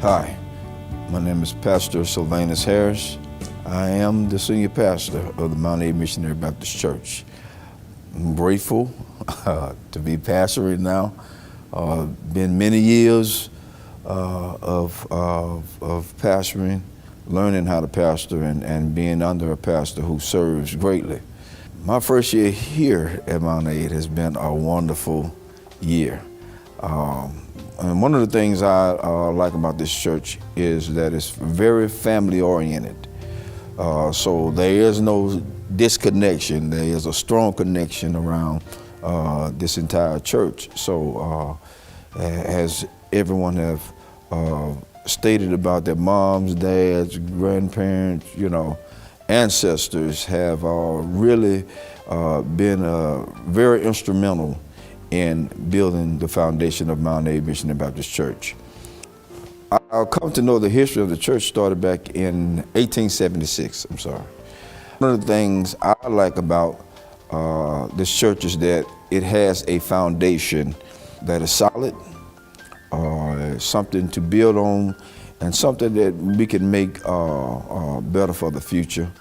Hi, my name is Pastor Sylvanus Harris. I am the senior pastor of the Mambc Missionary Baptist Church. I'm grateful to be pastoring now. Been many years of pastoring, learning how to pastor and being under a pastor who serves greatly. My first year here at Mambc has been a wonderful year. And one of the things I like about this church is that it's very family oriented. So there is no disconnection. There is a strong connection around this entire church. So as everyone have stated about their moms, dads, grandparents, ancestors have really been very instrumental in building the foundation of Mambc Missionary Baptist Church. I'll come to know the history of the church started back in 1876, One of the things I like about this church is that it has a foundation that is solid, something to build on, and something that we can make better for the future.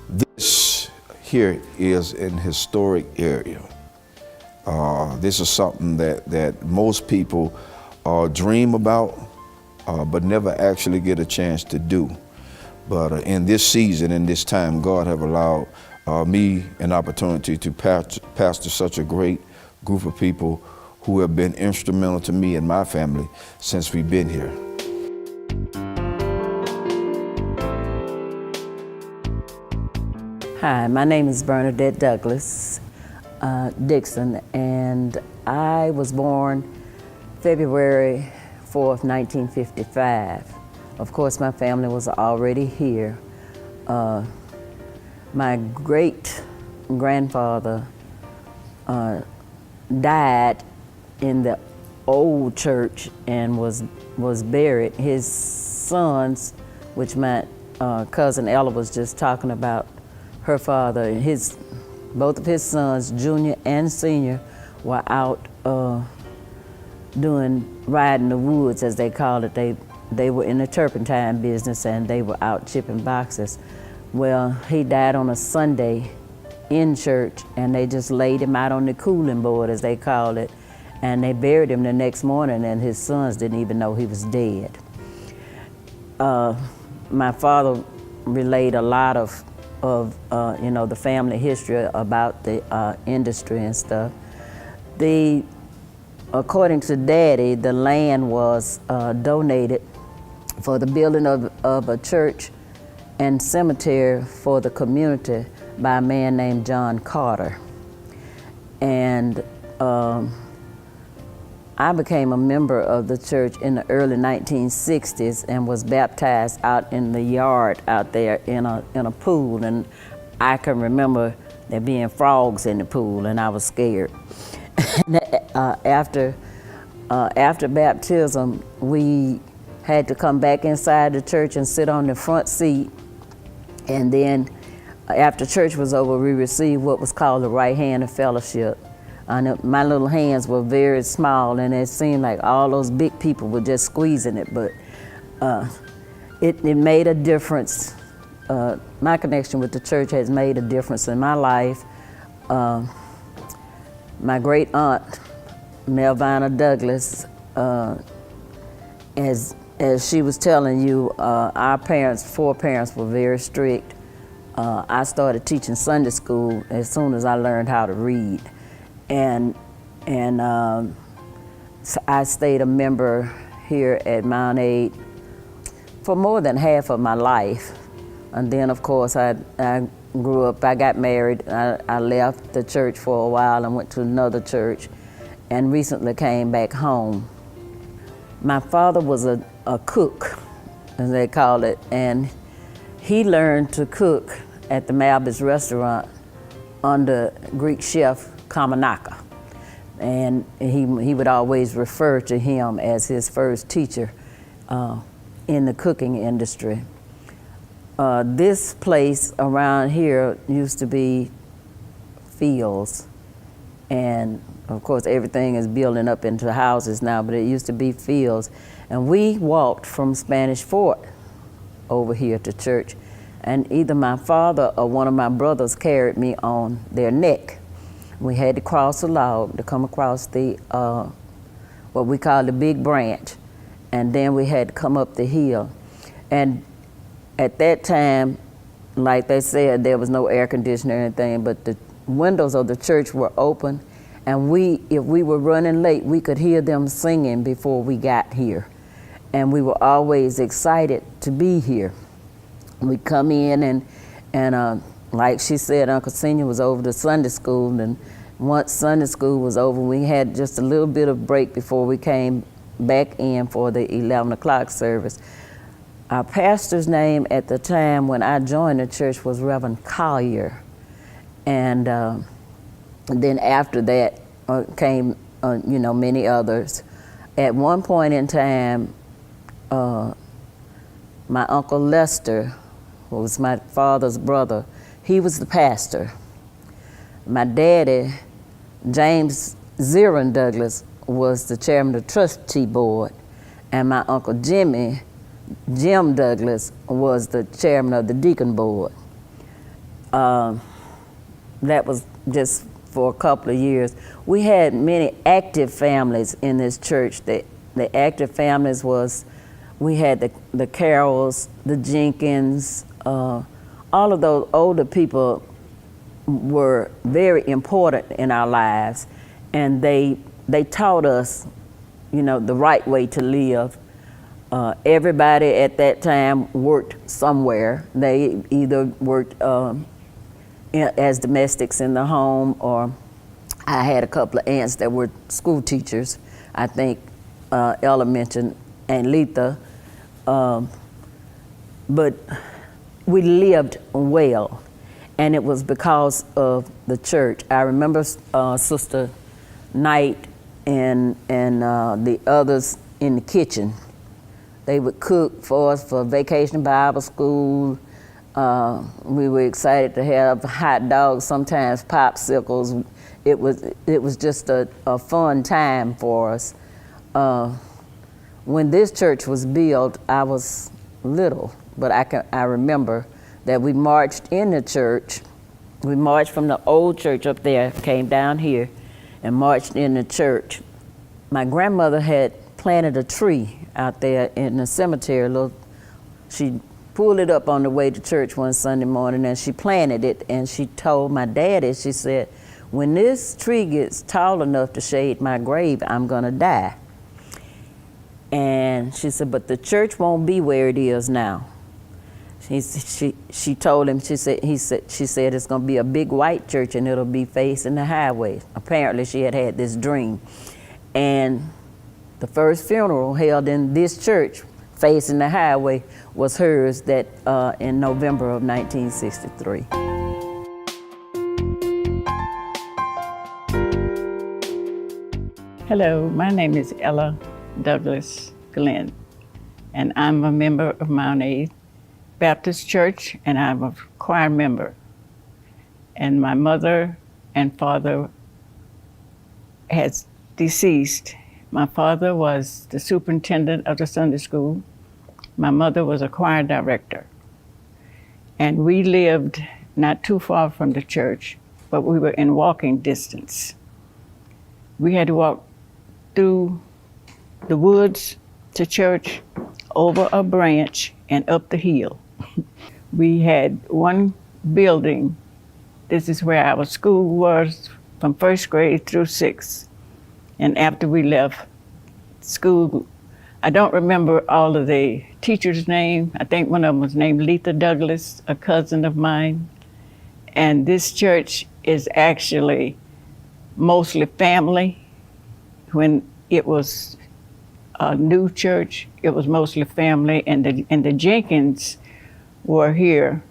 This here is an historic area. This is something that most people dream about, but never actually get a chance to do. But in this season, in this time, God have allowed me an opportunity to pastor such a great group of people who have been instrumental to me and my family since we've been here. Hi, my name is Bernadette Douglas Dixon, and I was born February 4th, 1955. Of course, my family was already here. My great-grandfather died in the old church and was buried. His sons, which my cousin Ella was just talking about, her father, both of his sons, junior and senior, were out riding the woods, as they called it. They were in the turpentine business, and they were out chipping boxes. Well, he died on a Sunday in church, and they just laid him out on the cooling board, as they called it, and they buried him the next morning, and his sons didn't even know he was dead. My father relayed a lot of the family history about the industry and stuff. According to Daddy, the land was donated for the building of a church and cemetery for the community by a man named John Carter. And I became a member of the church in the early 1960s and was baptized out in the yard out there in a pool. And I can remember there being frogs in the pool, and I was scared. After baptism, we had to come back inside the church and sit on the front seat. And then after church was over, we received what was called the right hand of fellowship. My little hands were very small, and it seemed like all those big people were just squeezing it, but it made a difference. My connection with the church has made a difference in my life. My great aunt, Melvina Douglas, as she was telling you, our four parents were very strict. I started teaching Sunday school as soon as I learned how to read. And so I stayed a member here at Mambc for more than half of my life. And then, of course, I grew up, I got married, I left the church for a while and went to another church, and recently came back home. My father was a cook, as they call it, and he learned to cook at the Mambc restaurant under Greek chef Kamanaka. And he would always refer to him as his first teacher in the cooking industry. This place around here used to be fields, And of course, everything is building up into houses now, but it used to be fields. And we walked from Spanish Fort over here to church. And either my father or one of my brothers carried me on their neck. We had to cross a log to come across the, what we call the big branch. And then we had to come up the hill. And at that time, like they said, there was no air conditioner or anything, but the windows of the church were open, and if we were running late, we could hear them singing before we got here. And we were always excited to be here. We'd come in and like she said, Uncle Senior was over to Sunday school, and once Sunday school was over, we had just a little bit of break before we came back in for the 11 o'clock service. Our pastor's name at the time when I joined the church was Reverend Collier. And then after that came, many others. At one point in time, my Uncle Lester, who was my father's brother, he was the pastor. My daddy, James Zirin Douglas, was the chairman of the trustee board. And my Uncle Jim Douglas, was the chairman of the deacon board. That was just for a couple of years. We had many active families in this church. The active families was, we had the Carrolls, the Jenkins, all of those older people were very important in our lives, and they taught us, the right way to live. Everybody at that time worked somewhere. They either worked as domestics in the home, or I had a couple of aunts that were school teachers. I think Ella mentioned Aunt Letha. But we lived well, and it was because of the church. I remember Sister Knight and the others in the kitchen. They would cook for us for Vacation Bible School. We were excited to have hot dogs, sometimes popsicles. It was just a fun time for us. When this church was built, I was little, but I remember that we marched in the church. We marched from the old church up there, came down here, and marched in the church. My grandmother had planted a tree out there in the cemetery. She pulled it up on the way to church one Sunday morning, and she planted it, and she told my daddy, she said, when this tree gets tall enough to shade my grave, I'm gonna die. And she said, but the church won't be where it is now. She told him, she said it's gonna be a big white church and it'll be facing the highway. Apparently she had this dream. And the first funeral held in this church facing the highway was hers that in November of 1963. Hello, my name is Ella Douglas Glenn, and I'm a member of Mambc Baptist Church, and I'm a choir member. And my mother and father has deceased. My father was the superintendent of the Sunday school. My mother was a choir director. And we lived not too far from the church, but we were in walking distance. We had to walk through the woods to church, over a branch, and up the hill. We had one building. This is where our school was from first grade through sixth. And after we left school, I don't remember all of the teachers' names. I think one of them was named Letha Douglas, a cousin of mine. And this church is actually mostly family. When it was a new church, it was mostly family, and the Jenkins were here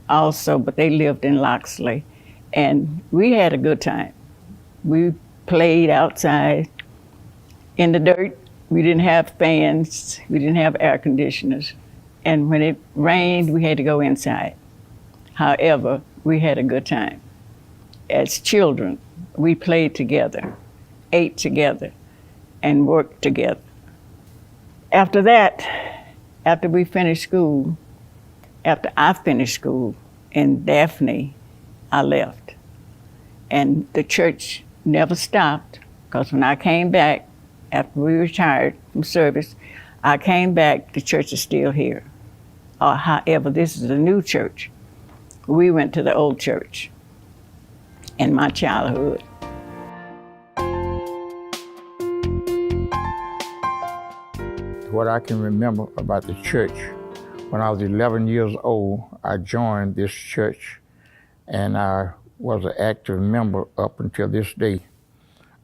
also, but they lived in Loxley. And we had a good time. We played outside in the dirt. We didn't have fans, we didn't have air conditioners. And when it rained, we had to go inside. However, we had a good time. As children, we played together, ate together, and worked together. After that, after I finished school in Daphne, I left. And the church never stopped, because when I came back, after we retired from service, I came back, the church is still here. However, this is a new church. We went to the old church in my childhood. What I can remember about the church, when I was 11 years old, I joined this church, and I was an active member up until this day.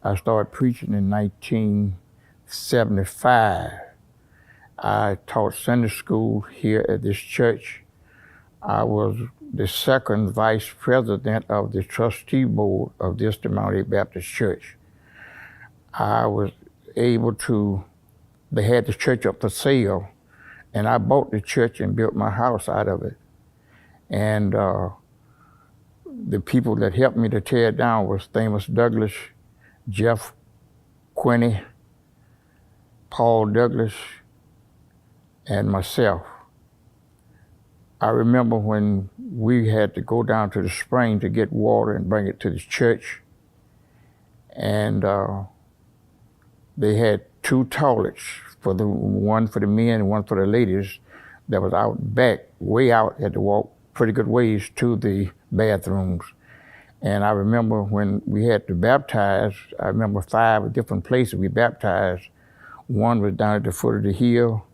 I started preaching in 1975. I taught Sunday school here at this church. I was the second vice president of the trustee board of this the Mambc Baptist Church. I was able to, they had the church up for sale, and I bought the church and built my house out of it. And the people that helped me to tear it down was Amos Douglas, Jeff Quinney, Paul Douglas, and myself. I remember when we had to go down to the spring to get water and bring it to the church, and they had two toilets, one for the men and one for the ladies, that was out back, way out, had to walk pretty good ways to the bathrooms. And I remember when we had to baptize, I remember 5 different places we baptized. One was down at the foot of the hill,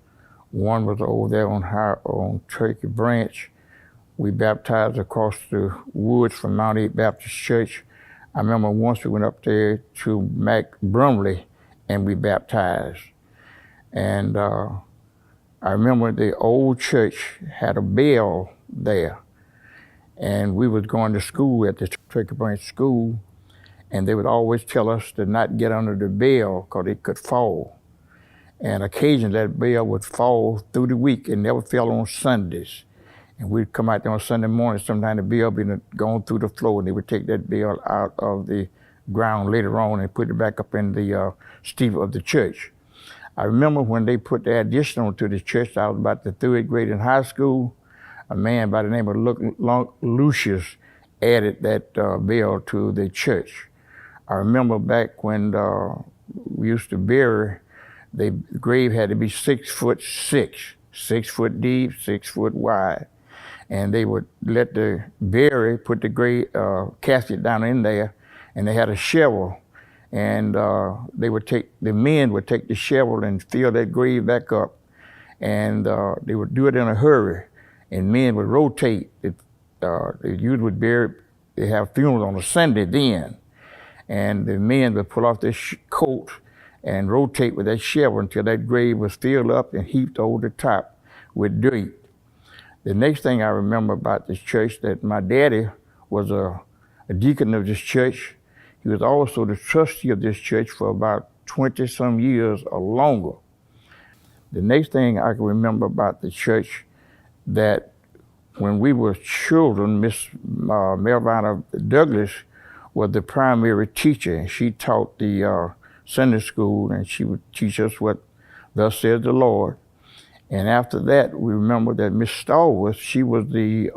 one was over there on Turkey Branch. We baptized across the woods from Mambc Baptist Church. I remember once we went up there to Mac Brumley and we baptized. And I remember the old church had a bell there. And we was going to school at the Turkey Branch School, and they would always tell us to not get under the bell because it could fall. And occasionally that bell would fall through the week. It never fell on Sundays. And we'd come out there on Sunday morning, sometimes the bell would be going through the floor, and they would take that bell out of the ground later on and put it back up in the steeple of the church. I remember when they put the addition onto the church, I was about the 3rd grade in high school. A man by the name of Lucius added that bell to the church. I remember back when we used to bury, the grave had to be 6'6", 6 foot deep, 6 foot wide. And they would let the bury, put the grave casket down in there, and they had a shovel. And the men would take the shovel and fill that grave back up. And they would do it in a hurry. And men would rotate. The youth would bury, they have funerals on a Sunday then. And the men would pull off their coat and rotate with that shovel until that grave was filled up and heaped over the top with dirt. The next thing I remember about this church, that my daddy was a deacon of this church. He was also the trustee of this church for about 20-some years or longer. The next thing I can remember about the church, that when we were children, Miss Melvina Douglas was the primary teacher, and she taught the Sunday school, and she would teach us what thus says the Lord. And after that, we remember that Miss Stallworth, she was the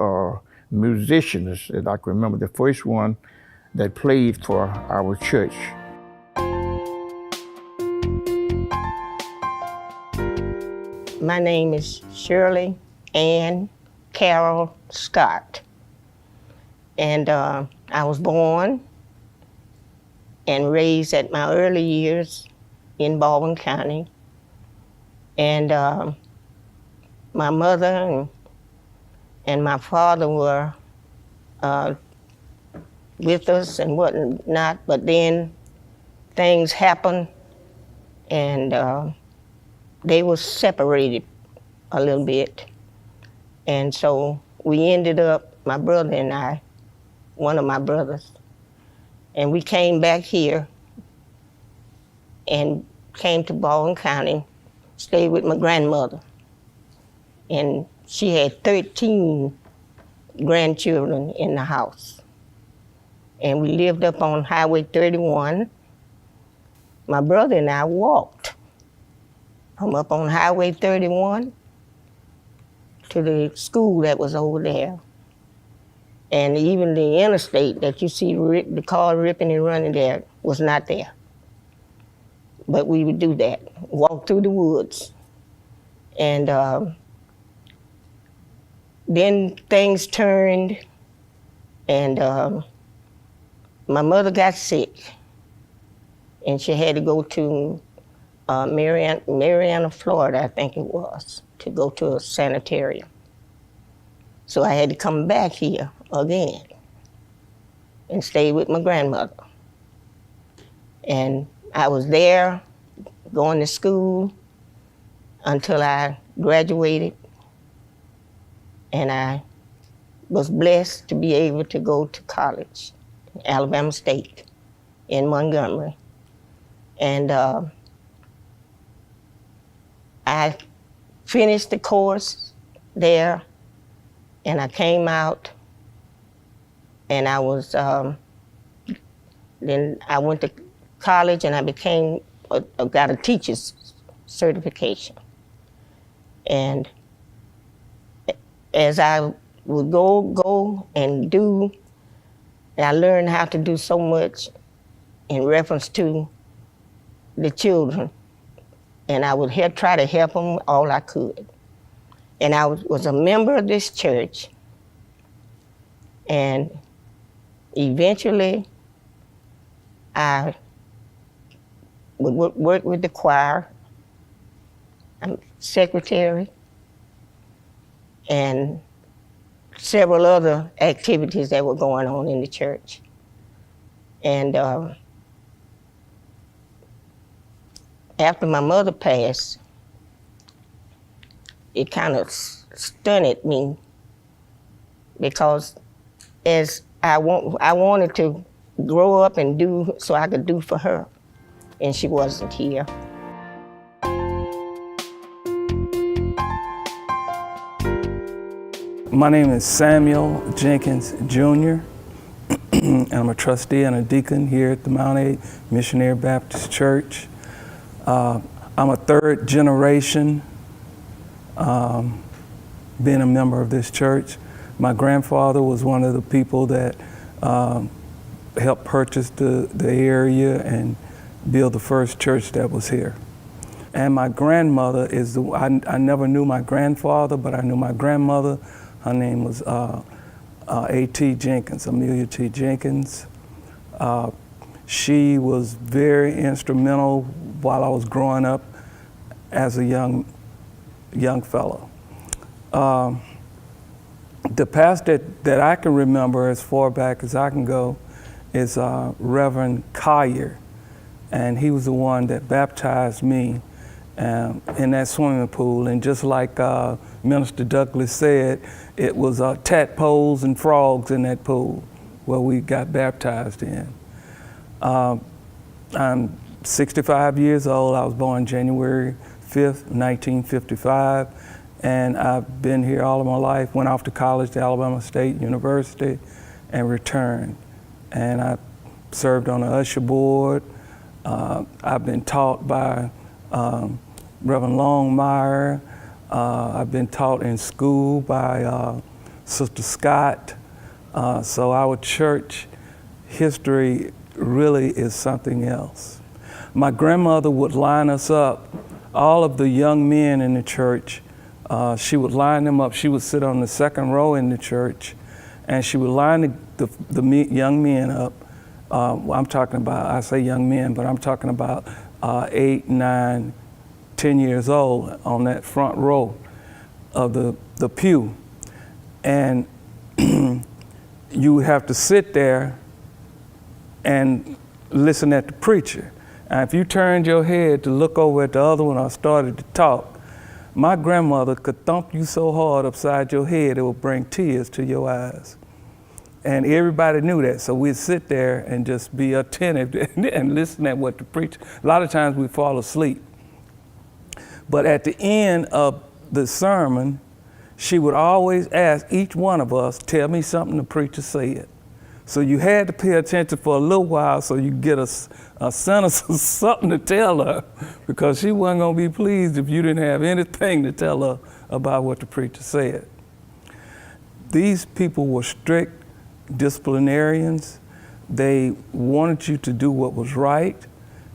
musicianist, as I can remember, the first one that played for our church. My name is Shirley Ann Carol Scott. And I was born and raised at my early years in Baldwin County. And my mother and my father were with us and whatnot, but then things happened and they were separated a little bit. And so we ended up, my brother and I, one of my brothers, and we came back here and came to Baldwin County, stayed with my grandmother. And she had 13 grandchildren in the house. and we lived up on Highway 31. My brother and I walked from up on Highway 31 to the school that was over there. And even the interstate that you see the car ripping and running there was not there. But we would do that, walk through the woods. And then things turned, and my mother got sick, and she had to go to Marianna, Florida, I think it was, to go to a sanitarium. So I had to come back here again and stay with my grandmother. And I was there going to school until I graduated, and I was blessed to be able to go to college, Alabama State in Montgomery. And I finished the course there, and I came out, and I was, then I went to college, and I got a teacher's certification. And as I would go and do, I learned how to do so much in reference to the children, and I would try to help them all I could. And I was a member of this church, and eventually I would work with the choir. I'm secretary, and several other activities that were going on in the church. And after my mother passed, it kind of stunned me, because as I wanted to grow up and do so I could do for her, and she wasn't here. My name is Samuel Jenkins Jr. and I'm a trustee and a deacon here at the Mount Missionary Baptist Church. I'm a third generation being a member of this church. My grandfather was one of the people that helped purchase the area and build the first church that was here. And my grandmother is I never knew my grandfather, but I knew my grandmother. Her name was A.T. Jenkins, Amelia T. Jenkins. She was very instrumental while I was growing up as a young fellow. The pastor that I can remember as far back as I can go is Reverend Collier, and he was the one that baptized me in that swimming pool. And just like Minister Douglas said, it was tadpoles and frogs in that pool where we got baptized in. I'm 65 years old. I was born January 5th, 1955, and I've been here all of my life. Went off to college to Alabama State University and returned. And I served on the usher board. I've been taught by Reverend Longmire. I've been taught in school by Sister Scott. So our church history really is something else. My grandmother would line us up, all of the young men in the church. She would line them up. She would sit on the second row in the church, and she would line the young men up. I'm talking about, I say young men, but I'm talking about 8, 9, 10 years old on that front row of the pew. And you would have to sit there and listen at the preacher. And if you turned your head to look over at the other one or started to talk, my grandmother could thump you so hard upside your head it would bring tears to your eyes. And everybody knew that, so we'd sit there and just be attentive and listen at what the preacher, a lot of times we'd fall asleep. But at the end of the sermon, she would always ask each one of us, tell me something the preacher said. So you had to pay attention for a little while so you get a sentence or something to tell her, because she wasn't going to be pleased if you didn't have anything to tell her about what the preacher said. These people were strict disciplinarians. They wanted you to do what was right,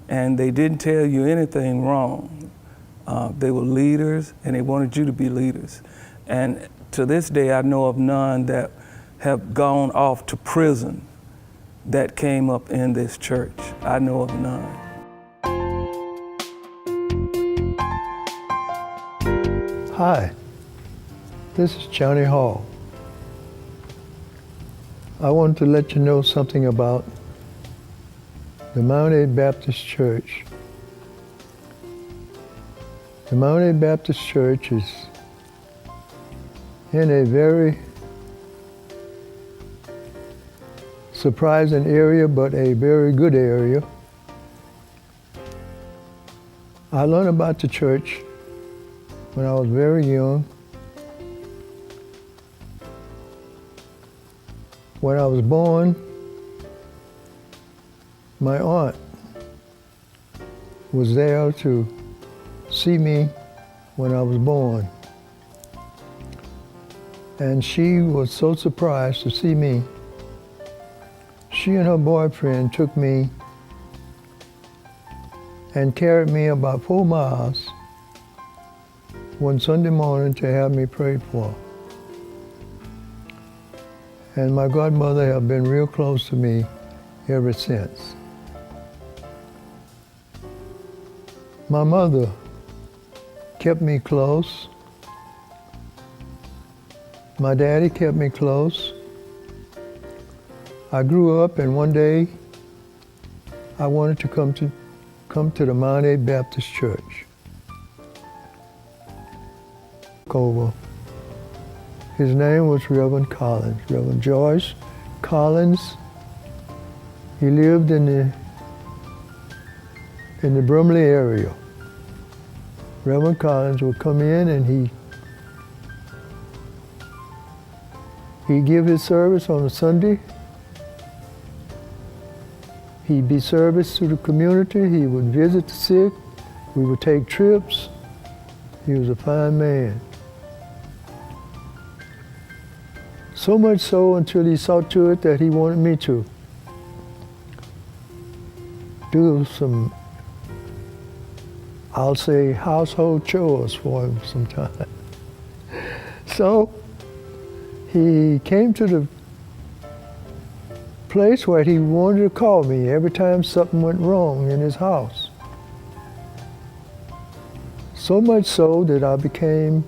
and they didn't tell you anything wrong. They were leaders, and they wanted you to be leaders. And to this day, I know of none that have gone off to prison that came up in this church. I know of none. Hi, this is Johnny Hall. I want to let you know something about the Mambc Baptist Church. The Mambc Baptist Church is in a very surprising area, but a very good area. I learned about the church when I was very young. When I was born, my aunt was there to see me when I was born. And she was so surprised to see me. She and her boyfriend took me and carried me about 4 miles one Sunday morning to have me prayed for. And my godmother has been real close to me ever since. My mother kept me close. My daddy kept me close. I grew up, and one day I wanted to come to the Mambc Baptist Church. Over. His name was Reverend Collins, Reverend George Collins. He lived in the Brumley area. Reverend Collins would come in and he'd give his service on a Sunday. He'd be service to the community. He would visit the sick. We would take trips. He was a fine man. So much so until he saw to it that he wanted me to do some, I'll say, household chores for him sometime. So he came to the place where he wanted to call me every time something went wrong in his house. So much so that I became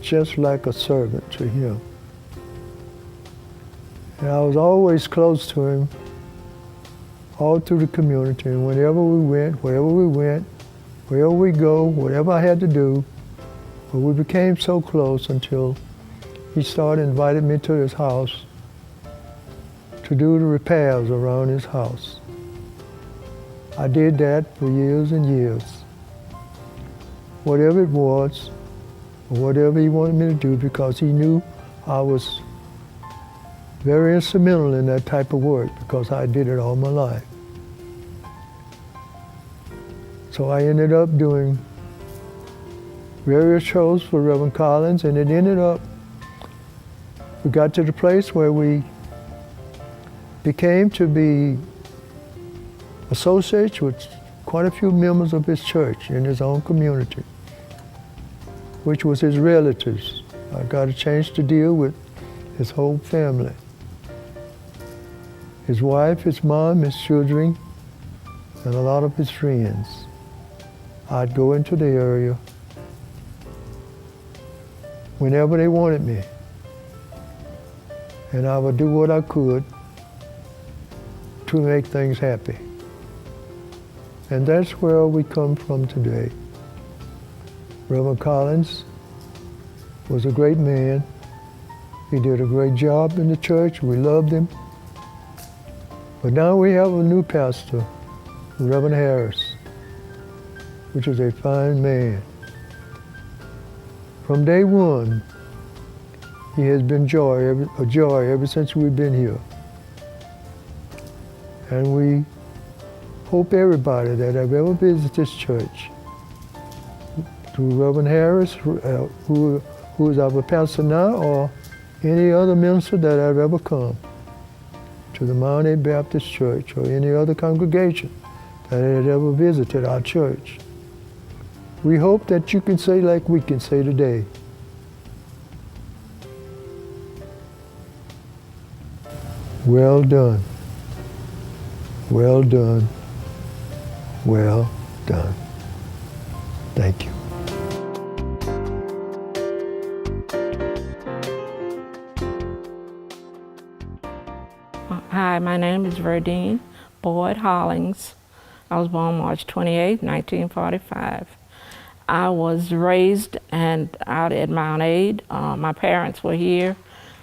just like a servant to him. And I was always close to him, all through the community. And wherever we went, wherever we go, whatever I had to do, but we became so close until he started inviting me to his house to do the repairs around his house. I did that for years and years. Whatever it was, or whatever he wanted me to do, because he knew I was very instrumental in that type of work, because I did it all my life. So I ended up doing various shows for Reverend Collins, and it ended up, we got to the place where we became to be associates with quite a few members of his church in his own community, which was his relatives. I got a chance to deal with his whole family. His wife, his mom, his children, and a lot of his friends. I'd go into the area whenever they wanted me, and I would do what I could to make things happy. And that's where we come from today. Reverend Collins was a great man. He did a great job in the church. We loved him. But now we have a new pastor, Reverend Harris, which is a fine man. From day one, he has been a joy ever since we've been here. And we hope everybody that have ever visited this church, through Reverend Harris, who is our pastor now, or any other minister that have ever come to the Mount A Baptist Church, or any other congregation that had ever visited our church. We hope that you can say like we can say today, well done, well done, well done. Thank you. Hi, my name is Verdine Boyd Hollings. I was born March 28, 1945. I was raised out at Mount Aid. My parents were here,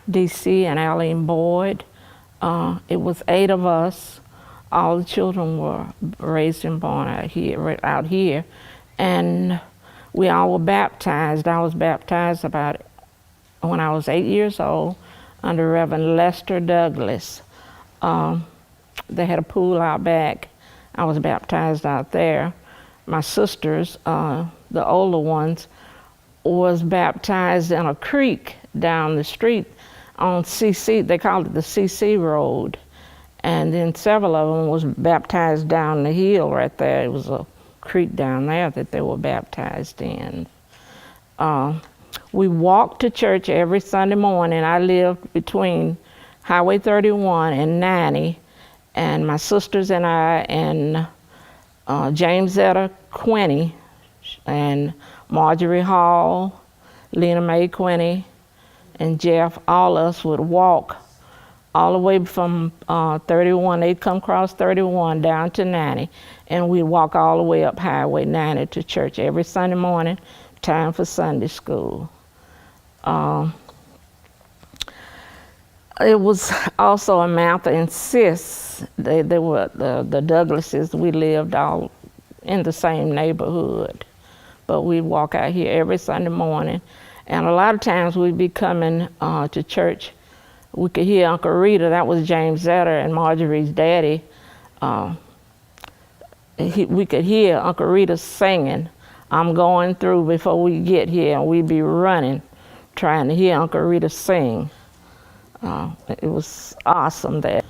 D.C. and Arlene Boyd. It was 8 of us. All the children were raised and born out here. And we all were baptized. I was baptized when I was 8 years old under Reverend Lester Douglas. They had a pool out back. I was baptized out there. My sisters, the older ones, was baptized in a creek down the street on CC. They called it the CC Road. And then several of them was baptized down the hill right there. It was a creek down there that they were baptized in. We walked to church every Sunday morning. I lived between Highway 31 and 90, and my sisters and I and James Zetta Quinney and Marjorie Hall, Lena Mae Quinney, and Jeff, all of us would walk all the way from 31. They'd come across 31 down to 90, and we'd walk all the way up Highway 90 to church every Sunday morning, time for Sunday school. It was also a Martha and Sis. They were the Douglases. We lived all in the same neighborhood, but we'd walk out here every Sunday morning. And a lot of times we'd be coming to church. We could hear Uncle Rita, that was James Zetter and Marjorie's daddy. We could hear Uncle Rita singing, "I'm going through" before we get here, and we'd be running, trying to hear Uncle Rita sing. It was awesome that.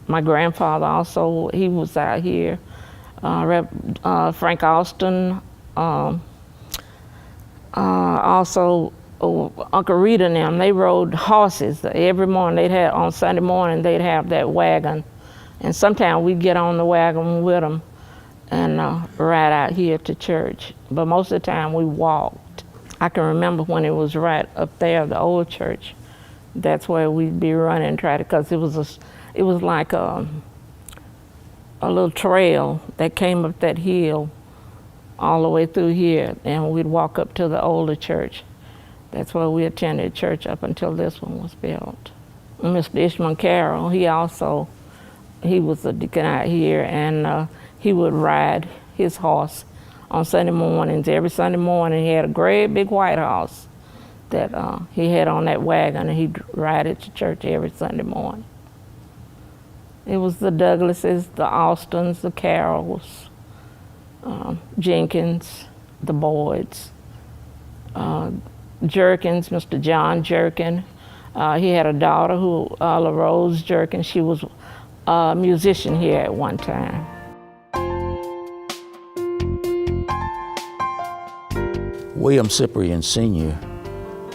My grandfather also, he was out here. Frank Austin, also Uncle Rita and them, they rode horses. Every morning on Sunday morning, they'd have that wagon. And sometimes we'd get on the wagon with them and ride out here to church. But most of the time we walked. I can remember when it was right up there, the old church. That's where we'd be running, because it was like a little trail that came up that hill all the way through here, and we'd walk up to the older church. That's where we attended church up until this one was built. Mr. Ishmael Carroll, he was a deacon out here, and he would ride his horse on Sunday mornings. Every Sunday morning he had a great big white horse that he had on that wagon, and he'd ride it to church every Sunday morning. It was the Douglases, the Austins, the Carrolls, Jenkins, the Boyds, Jerkins, Mr. John Jerkin. He had a daughter, LaRose Jerkin. She was a musician here at one time. William Cyprian Sr.,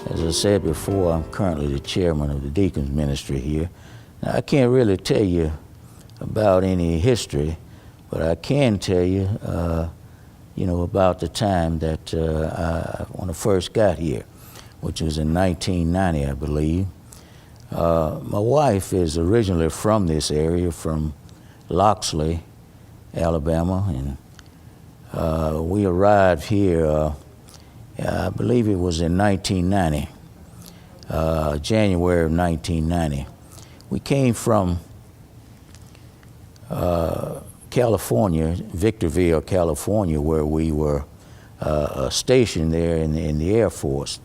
as I said before, I'm currently the chairman of the Deacons Ministry here. Now, I can't really tell you about any history, but I can tell you, about the time that when I first got here, which was in 1990, I believe. My wife is originally from this area, from Loxley, Alabama, and we arrived here, I believe it was in 1990, January of 1990. We came from California, Victorville, California, where we were stationed there in the Air Force.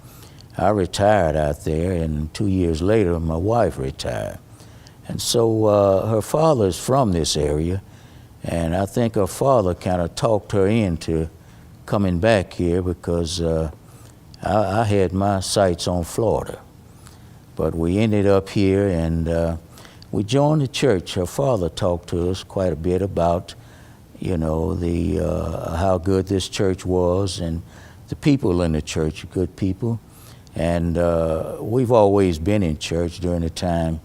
I retired out there, and 2 years later, my wife retired. And so her father is from this area, and I think her father kind of talked her into coming back here because I had my sights on Florida. But we ended up here, and we joined the church. Her father talked to us quite a bit about, you know, how good this church was, and the people in the church are good people. And we've always been in church during the time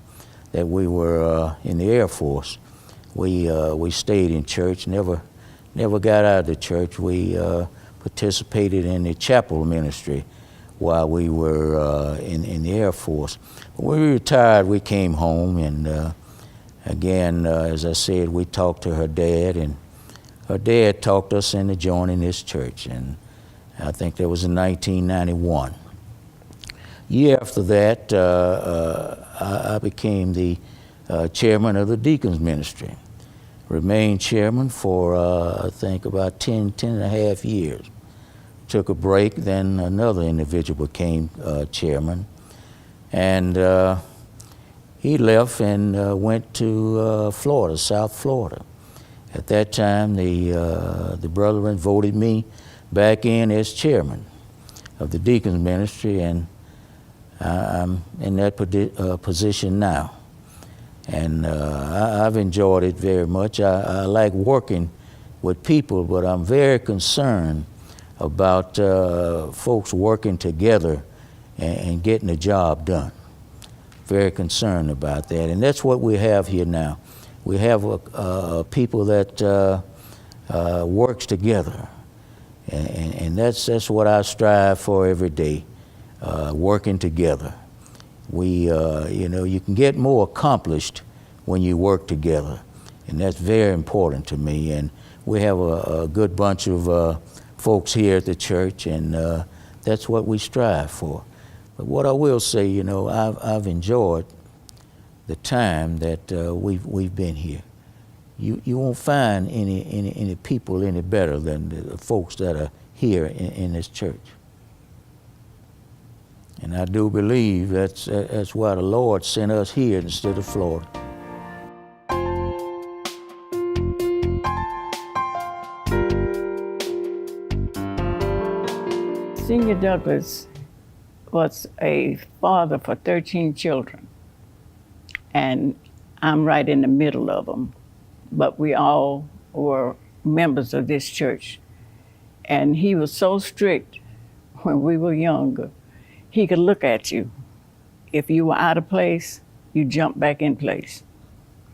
that we were in the Air Force. We stayed in church, never got out of the church. We participated in the chapel ministry while we were in the Air Force. When we retired, we came home, and again, as I said, we talked to her dad, and her dad talked us into joining this church, and I think that was in 1991. Year after that, I became the chairman of the deacons ministry. Remained chairman for, I think, about 10 and a half years. Took a break, then another individual became chairman. And he left and went to Florida, South Florida. At that time, the brethren voted me back in as chairman of the deacons ministry, and I'm in that position now. And I've enjoyed it very much. I like working with people, but I'm very concerned about folks working together and getting the job done. Very concerned about that. And that's what we have here now. We have people that works together. And that's what I strive for every day, working together. You know, you can get more accomplished when you work together, and that's very important to me. And we have a good bunch of folks here at the church, and that's what we strive for. But what I will say, you know, I've enjoyed the time that we've been here. You won't find any people any better than the folks that are here in this church. And I do believe that's why the Lord sent us here instead of Florida. Senior Douglas was a father for 13 children, and I'm right in the middle of them. But we all were members of this church. And he was so strict when we were younger. He could look at you. If you were out of place, you jumped back in place.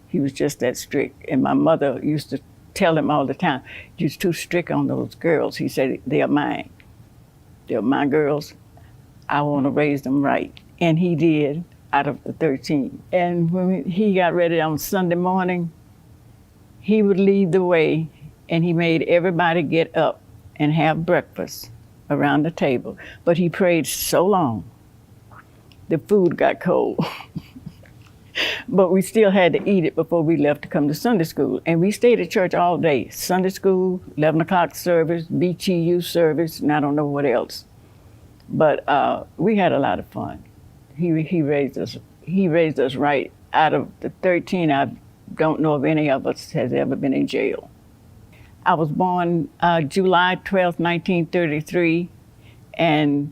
He was just that strict. And my mother used to tell him all the time, "You're too strict on those girls." He said, "They are mine. They're my girls. I want to raise them right." And he did, out of the 13. And when he got ready on Sunday morning, he would lead the way, and he made everybody get up and have breakfast around the table. But he prayed so long, the food got cold. But we still had to eat it before we left to come to Sunday school. And we stayed at church all day. Sunday school, 11 o'clock service, BTU service, and I don't know what else. But we had a lot of fun. He raised us right. Out of the 13, I don't know if any of us has ever been in jail. I was born July 12th, 1933, and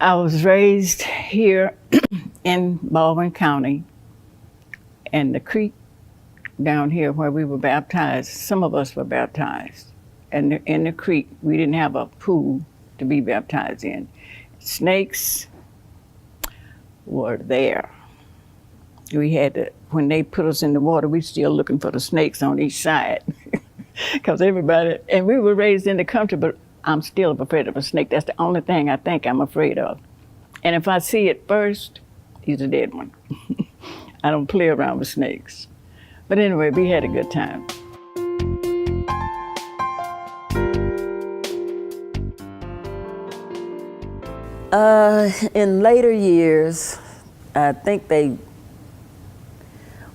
I was raised here in Baldwin County, and the creek down here where we were baptized, some of us were baptized. And in the creek, we didn't have a pool to be baptized in. Snakes were there. We had to, when they put us in the water, we still looking for the snakes on each side. Because everybody, and we were raised in the country, but I'm still afraid of a snake. That's the only thing I think I'm afraid of. And if I see it first, he's a dead one. I don't play around with snakes. But anyway, we had a good time. In later years, I think they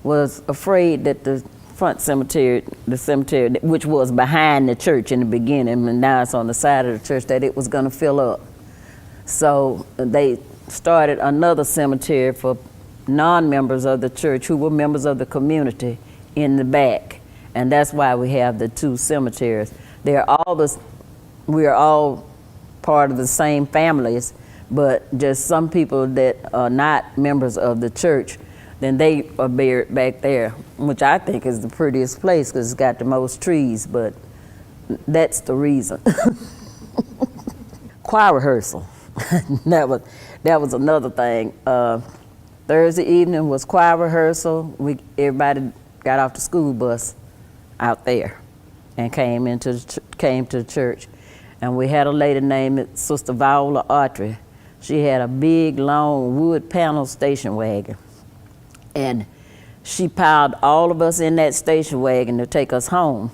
was afraid that the front cemetery, the cemetery which was behind the church in the beginning, and now it's on the side of the church, that it was going to fill up. So they started another cemetery for non-members of the church who were members of the community in the back. And that's why we have the two cemeteries. We are all part of the same families, but just some people that are not members of the church, then they are buried back there, which I think is the prettiest place because it's got the most trees, but that's the reason. Choir rehearsal, that was another thing. Thursday evening was choir rehearsal. Everybody got off the school bus out there and came to church. And we had a lady named Sister Viola Autry. She had a big, long wood panel station wagon. And she piled all of us in that station wagon to take us home.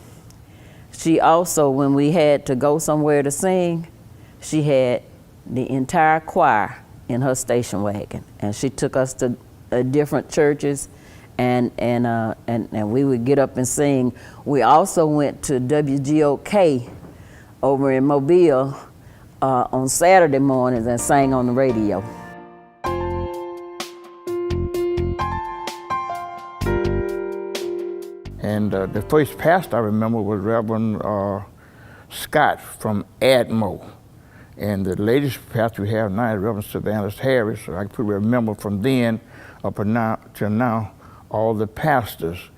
She also, when we had to go somewhere to sing, she had the entire choir in her station wagon. And she took us to different churches, and we would get up and sing. We also went to WGOK over in Mobile on Saturday mornings and sang on the radio. And the first pastor I remember was Reverend Scott from Admo. And the latest pastor we have now is Reverend Savannah Harris. So I could remember from then up till now all the pastors.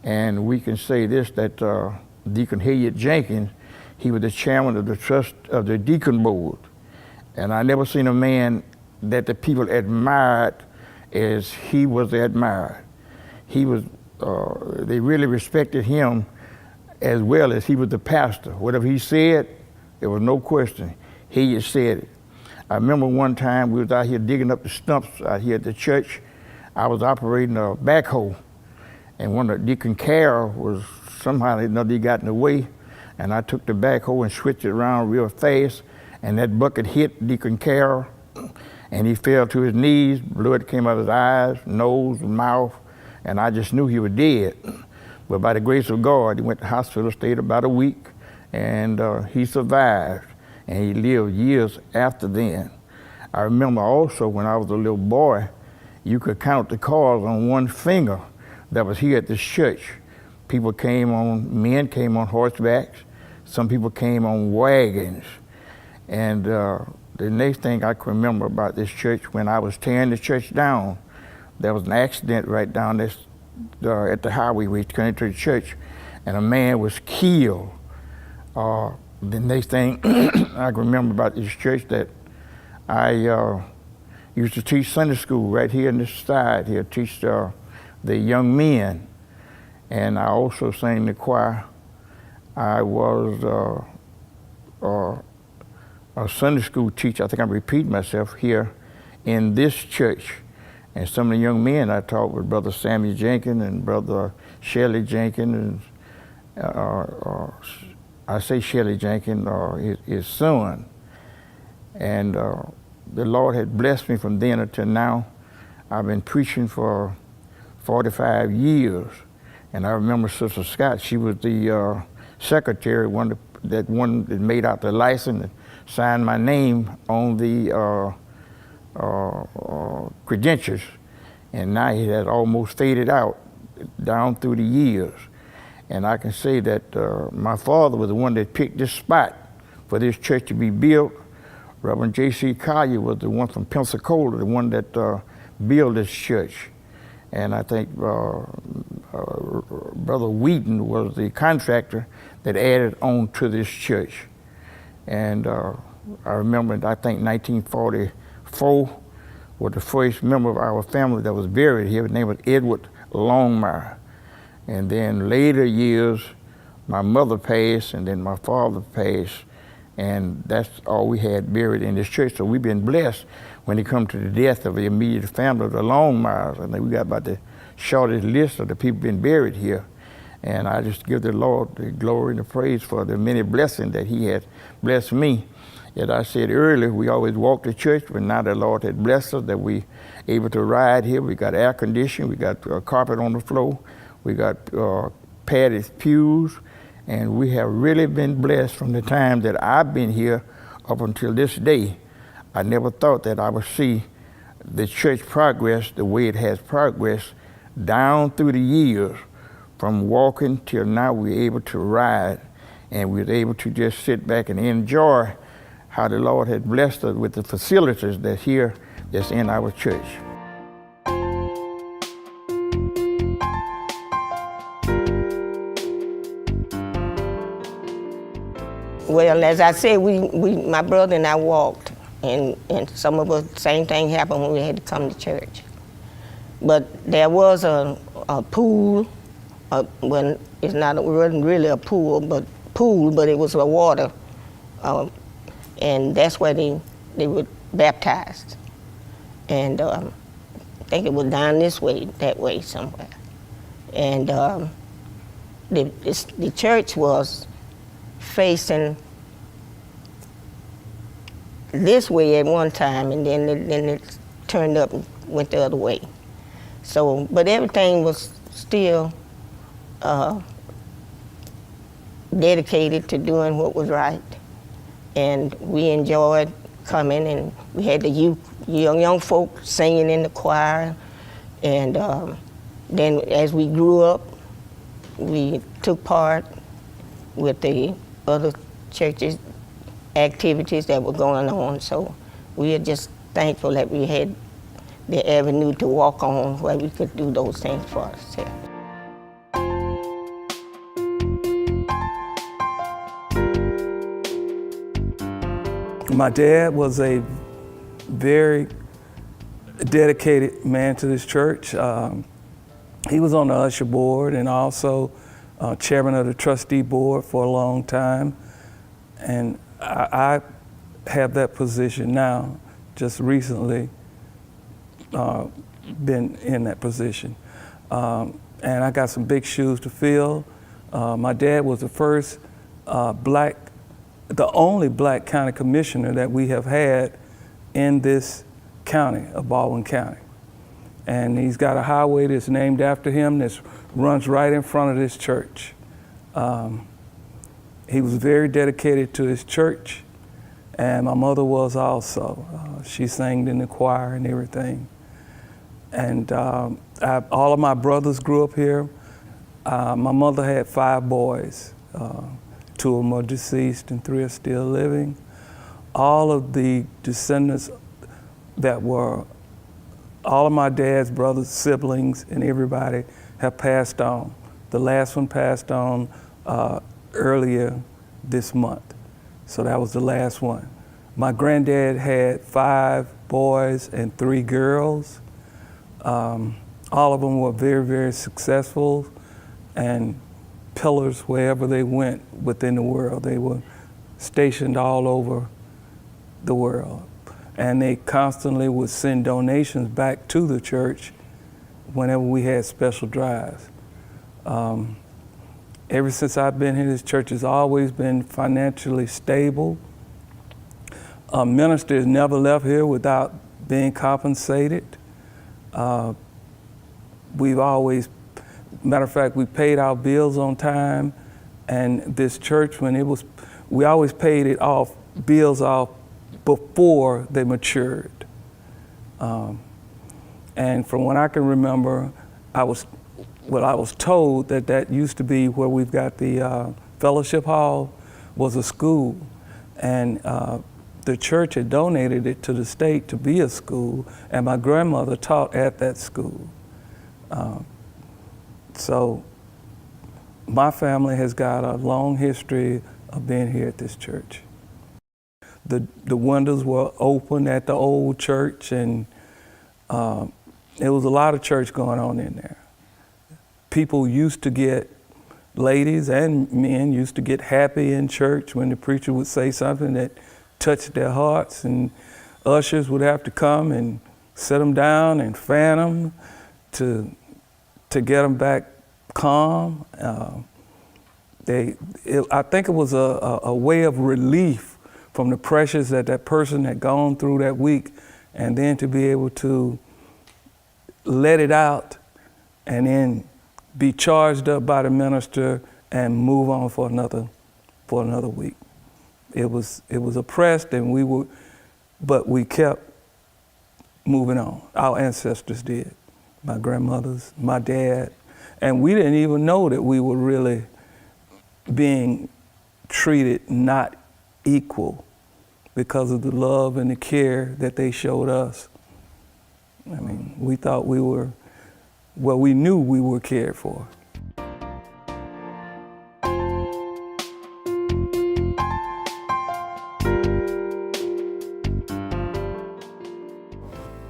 And we can say this, that Deacon Hilliard Jenkins, he was the chairman of the trust of the deacon board. And I never seen a man that the people admired as he was admired. He was, they really respected him as well as he was the pastor. Whatever he said, there was no question. He just said it. I remember one time we was out here digging up the stumps out here at the church. I was operating a backhoe, and one of Deacon Carroll was somehow he got in the way, and I took the backhoe and switched it around real fast, and that bucket hit Deacon Carroll, and he fell to his knees. Blood came out of his eyes, nose, mouth, and I just knew he was dead. But by the grace of God, he went to the hospital, stayed about a week, and he survived. And he lived years after then. I remember also when I was a little boy, you could count the cars on one finger that was here at this church. Men came on horsebacks, some people came on wagons. And the next thing I can remember about this church, when I was tearing the church down, there was an accident right down this, at the highway we came to the church, and a man was killed. The next thing I can remember about this church, that I used to teach Sunday school right here in this side here, teach the young men. And I also sang the choir. I was a Sunday school teacher. I think I'm repeating myself here in this church. And some of the young men I taught with Brother Samuel Jenkins and Brother Shelley Jenkins, and I say Shelley Jenkins, his son. And the Lord had blessed me from then until now. I've been preaching for 45 years. And I remember Sister Scott, she was the secretary, that made out the license and signed my name on the credentials. And now it has almost faded out down through the years. And I can say that my father was the one that picked this spot for this church to be built. Reverend J.C. Collier was the one from Pensacola, the one that built this church. And I think Brother Wheaton was the contractor that added on to this church. And I remember, I think 1944 was the first member of our family that was buried here. His name was Edward Longmire. And then later years, my mother passed, and then my father passed, and that's all we had buried in this church. So we've been blessed when it comes to the death of the immediate family of the Longmires. I think we got about the shortest list of the people been buried here. And I just give the Lord the glory and the praise for the many blessings that he has blessed me. As I said earlier, we always walked to church, but now the Lord had blessed us that we able to ride here. We got air conditioning, we got carpet on the floor, we got padded pews, and we have really been blessed from the time that I've been here up until this day. I never thought that I would see the church progressed the way it has progressed down through the years, from walking till now we're able to ride, and we're able to just sit back and enjoy how the Lord has blessed us with the facilities that's in our church. Well, as I said, my brother and I walked, and some of us, same thing happened when we had to come to church. But there was a pool, well, it wasn't really a pool, but it was a water, and that's where they were baptized. And I think it was down that way somewhere. And the church was facing this way at one time, and then it turned up and went the other way. So, but everything was still dedicated to doing what was right, and we enjoyed coming, and we had the young folk singing in the choir, and then as we grew up, we took part with the other churches' activities that were going on. So we are just thankful that we had the avenue to walk on where we could do those things for ourselves. My dad was a very dedicated man to this church. He was on the usher board and also chairman of the trustee board for a long time. And I have that position now, just recently been in that position. And I got some big shoes to fill. My dad was the first the only black county commissioner that we have had in this county of Baldwin County. And he's got a highway that's named after him that runs right in front of this church. He was very dedicated to his church, and my mother was also. She sang in the choir and everything. And all of my brothers grew up here. My mother had 5 boys. 2 of them are deceased and 3 are still living. All of the descendants all of my dad's brothers, siblings, and everybody have passed on. The last one passed on earlier this month. So that was the last one. My granddad had 5 boys and 3 girls. All of them were very, very successful and pillars wherever they went within the world. They were stationed all over the world. And they constantly would send donations back to the church whenever we had special drives. Ever since I've been here, this church has always been financially stable. Ministers never left here without being compensated. We've always, matter of fact, we paid our bills on time, and this church, we always paid bills off before they matured. And from what I can remember, I was told that used to be where we've got the fellowship hall was a school, and the church had donated it to the state to be a school, and my grandmother taught at that school. So my family has got a long history of being here at this church. The windows were open at the old church, and there was a lot of church going on in there. People used to get, ladies and men used to get happy in church when the preacher would say something that touched their hearts, and ushers would have to come and sit them down and fan them to get them back calm. I think it was a way of relief from the pressures that person had gone through that week, and then to be able to let it out and then be charged up by the minister and move on for another week. It was oppressed, and but we kept moving on. Our ancestors did, my grandmothers, my dad, and we didn't even know that we were really being treated not equal because of the love and the care that they showed us. I mean, we thought we were, well, we knew we were cared for.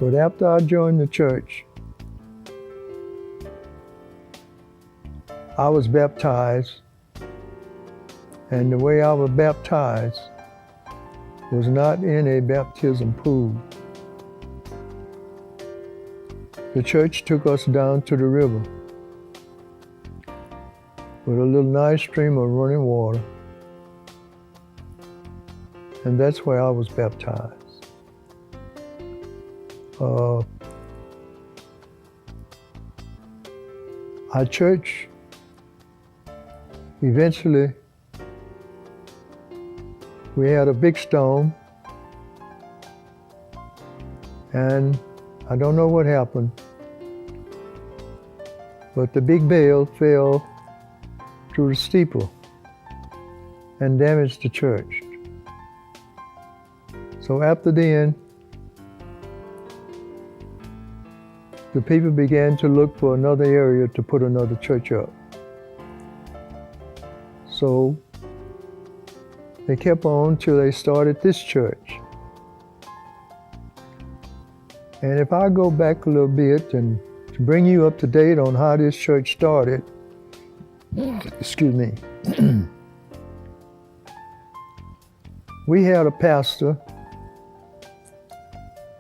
But after I joined the church, I was baptized, and the way I was baptized was not in a baptism pool. The church took us down to the river with a little nice stream of running water, and that's where I was baptized. Our church eventually, we had a big storm, and I don't know what happened, but the big bale fell through the steeple and damaged the church. So after then, the people began to look for another area to put another church up. So they kept on till they started this church. And if I go back a little bit and to bring you up to date on how this church started, excuse me, we had a pastor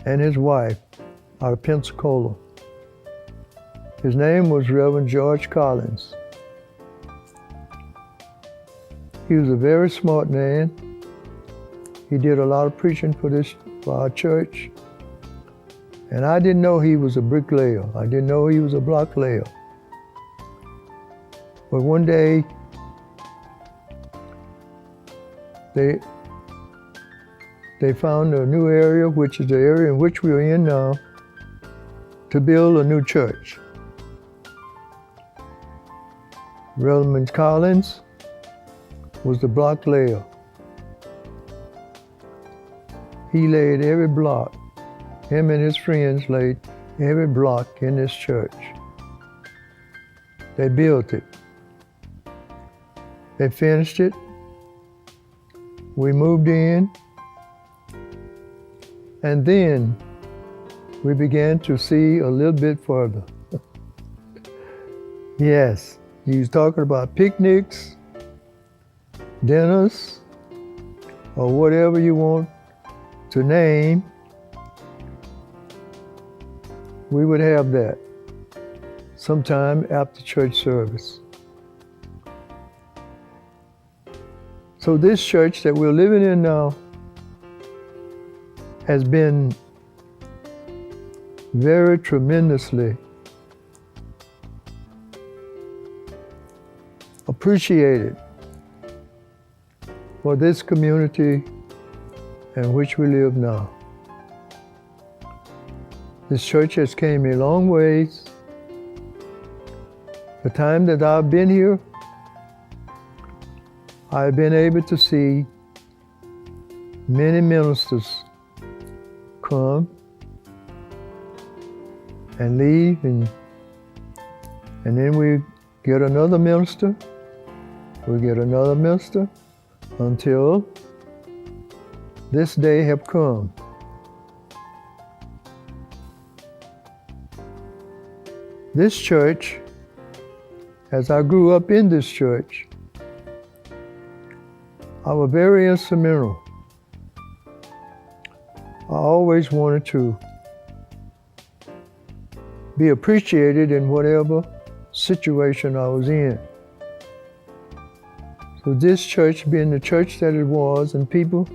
and his wife out of Pensacola. His name was Reverend George Collins. He was a very smart man. He did a lot of preaching for our church. And I didn't know he was a bricklayer. I didn't know he was a block layer. But one day, they found a new area, which is the area in which we are in now, to build a new church. Reverend Collins was the block layer. He laid every block. Him and his friends laid every block in this church. They built it. They finished it. We moved in. And then we began to see a little bit further. Yes, he was talking about picnics, dinners, or whatever you want to name. We would have that sometime after church service. So this church that we're living in now has been very tremendously appreciated for this community in which we live now. This church has came a long ways. The time that I've been here, I've been able to see many ministers come and leave, and then we get another minister, until this day have come. This church, as I grew up in this church, I was very instrumental. I always wanted to be appreciated in whatever situation I was in. So this church, being the church that it was, and people,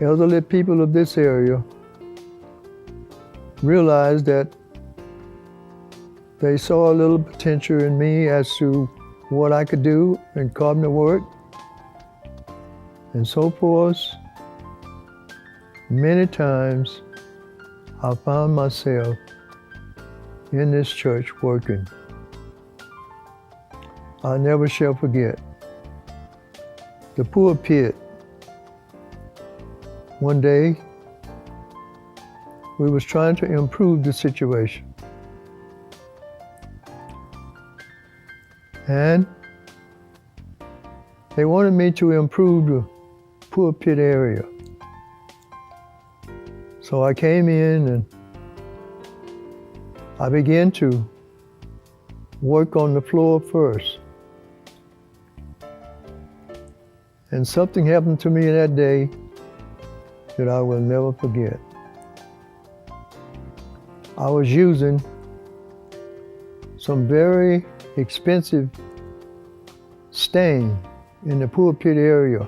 elderly people of this area, realized that they saw a little potential in me as to what I could do and come to work and so forth. Many times I found myself in this church working. I never shall forget the pulpit. One day, we was trying to improve the situation. And they wanted me to improve the pulpit area. So I came in and I began to work on the floor first. And something happened to me that day that I will never forget. I was using some very expensive stain in the pulpit area.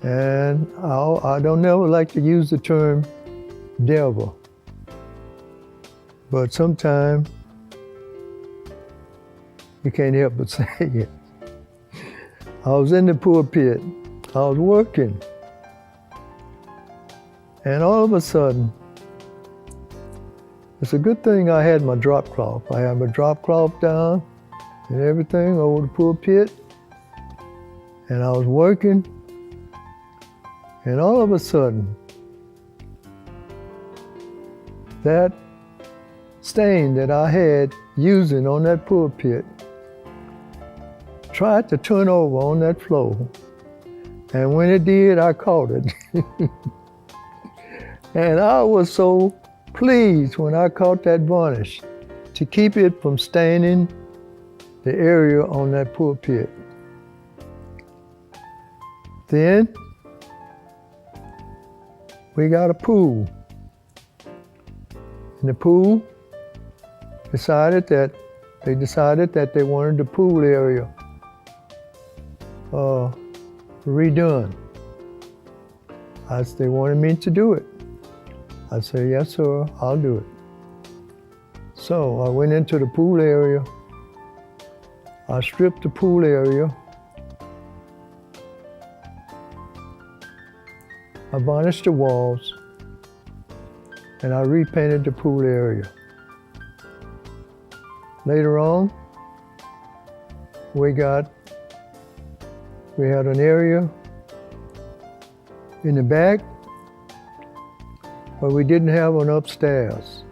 And I don't never like to use the term devil, but sometimes you can't help but say it. I was in the pulpit, I was working, and all of a sudden, it's a good thing I had my drop cloth. I had my drop cloth down and everything over the pulpit, and I was working, and all of a sudden, that stain that I had using on that pulpit tried to turn over on that floor. And when it did, I caught it. And I was so pleased when I caught that varnish to keep it from staining the area on that pulpit. Then we got a pool. And the pool decided that they wanted the pool area redone. They wanted me to do it. I said, yes, sir, I'll do it. So I went into the pool area. I stripped the pool area. I varnished the walls, and I repainted the pool area. Later on, we had an area in the back where we didn't have an upstairs.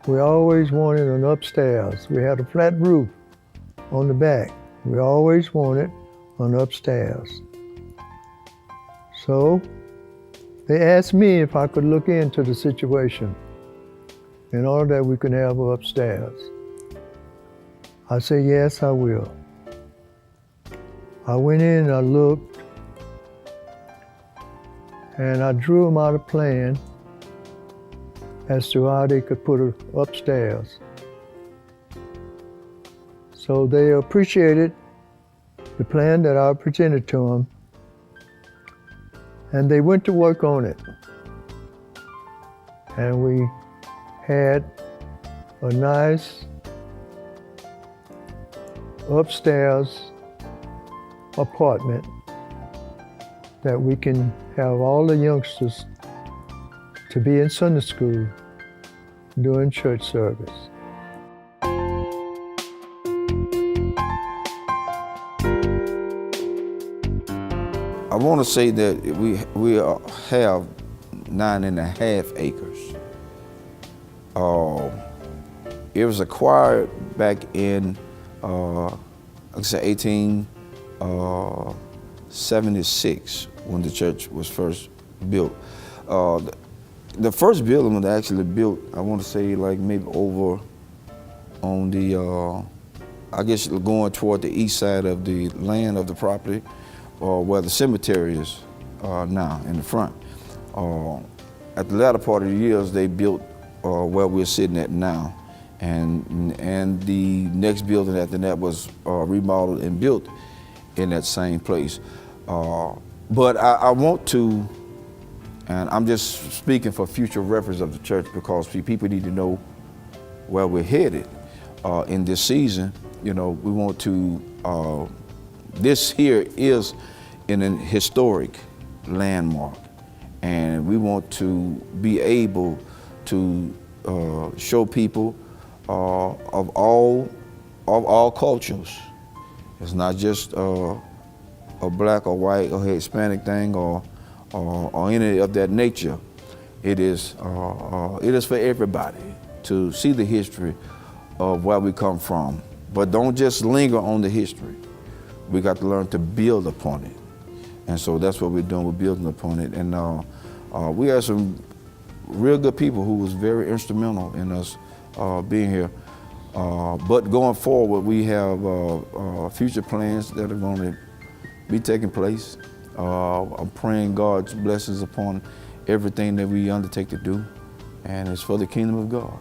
We always wanted an upstairs. We had a flat roof on the back. We always wanted an upstairs. So they asked me if I could look into the situation in order that we could have an upstairs. I said, yes, I will. I went in and I looked, and I drew them out a plan as to how they could put it upstairs. So they appreciated the plan that I presented to them, and they went to work on it. And we had a nice upstairs apartment that we can have all the youngsters to be in Sunday school during church service. I want to say that we have 9.5 acres. It was acquired back in, like I said, 1876 when the church was first built. The first building was actually built, I want to say, like maybe over on the, I guess going toward the east side of the land of the property, or where the cemetery is now in the front. At the latter part of the years, they built where we're sitting at now. And the next building after that was remodeled and built in that same place. But I want to, and I'm just speaking for future reference of the church, because people need to know where we're headed in this season. You know, we want to, this here is in an historic landmark. And we want to be able to show people of all cultures. It's not just a black or white or Hispanic thing or any of that nature. It is for everybody to see the history of where we come from. But don't just linger on the history. We got to learn to build upon it. And so that's what we're doing, we're building upon it. And we had some real good people who was very instrumental in us being here. But going forward, we have future plans that are going to be taking place. I'm praying God's blessings upon everything that we undertake to do, and it's for the kingdom of God.